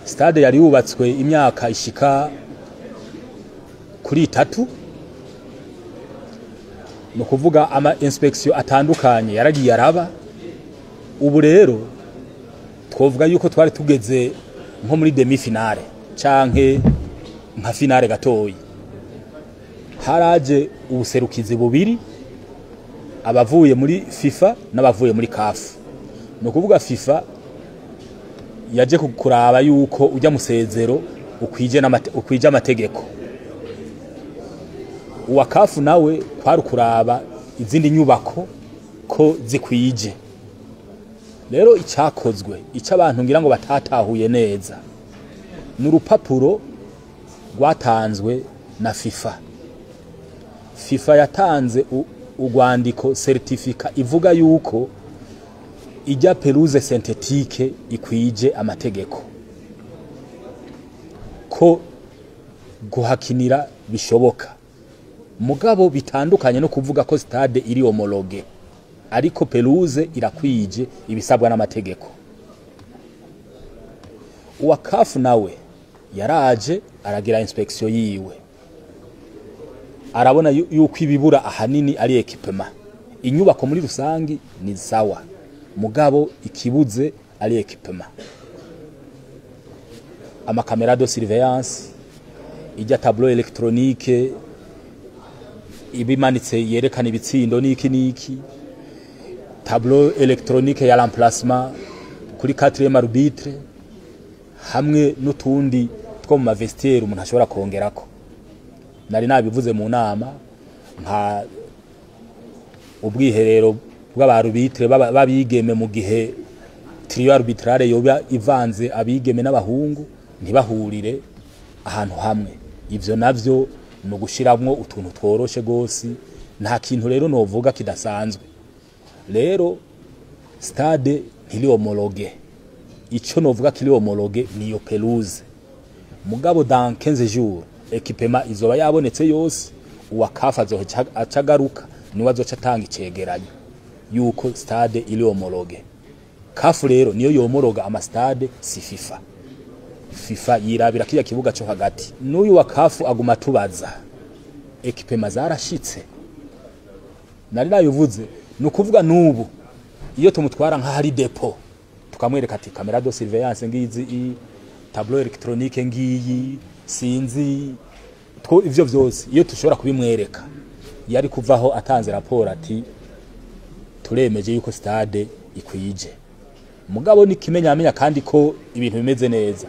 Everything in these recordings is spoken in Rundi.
stade yari yubatswe imyaka ishika kuri 3, no kuvuga ama inspection atandukanye yaragiye araba. Ubu rero twovuga yuko twari tugeze nko muri demi finale canke nka finale gatoyi. Haraje ubuserukizi bubiri, abavuye muri FIFA n'abavuye muri CAF. No kuvuga FIFA yaje kuraba yuko ujya musezero ukwije amategeko. Uwa CAF nawe kwari kuraba izindi nyubako ko zikwije. Rero icyakozwe abantu ngira ngo batatahuye neza n'urupapuro rwatanzwe na FIFA. FIFA yatanze urwandiko certificat ivuga yuko ijya pelouse synthétique ikwije amategeko, ko guhakinira bishoboka. Mugabo bitandukanye no kuvuga ko stade iri homologue, ariko pelouse irakwije ibisabwa n'amategeko. Uwa CAF nawe yaraje aragira inspection yiwe, arabona yuko ibibura ahanini ari equipement. Inyubako muri rusangi ni sawa, mugabo ikibuze ari equipement. Ama camera de surveillance, ijya tableau électronique ibimanitse yerekana ibitsindo niki, tableau électronique ya remplacement kuri 4e arbitre, hamwe n'utundi two mu vestiaire umuntu ashobora kongerako. Nari nabivuze mu nama nka ubwiherero bw'abarubitre babigeme mu gihe trio arbitrale yoba ivanze abigeme n'abahungu ntibahurire ahantu hamwe. Ivyo navyo no gushiramwo utuntu tworoshe gose, nta kintu rero novuga kidasanzwe. Rero stade ntiri homologue. Ico novuga kiri homologue niyo pelouse. Mugabo dans 15 jours equipement izoba yabonetse yose, uwa CAF acagaruka niwe azoca atanga icegeranyo yuko stade iri homologue. CAF rero niyo yomologa ama stade, si FIFA. FIFA yirabira kiya kibuga cyo hagati. N'uyu wa CAF aguma tubaza equipement zarashitse. Nari nayivuze no kuvuga nubu iyo tumutwara nka hari depot tukamwereka ati camera de surveillance ngizi, tableau électronique ngiyi, sinzi two ivyo vyose iyo tushobora kubimwereka yari kuvaho atanze raporo ati turemeje yuko stade ikwije. Mugabo nikimenyamenya kandi ko ibintu bimeze neza,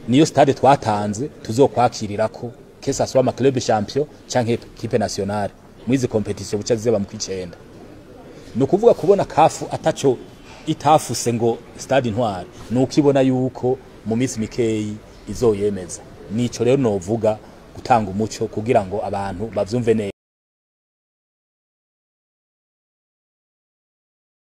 niyo stade twatanze tuzokwakirirako kesa swa ma club champion canke equipe nationale mwizi competition buca zeba mu kwicenda. No kuvuga kubona CAF ataco itafuse ngo stade Intwari, nuko ibona yuko mu minsi mikeyi izoyemeza. Nico rero novuga gutanga umuco kugira ngo abantu bavyumve neza.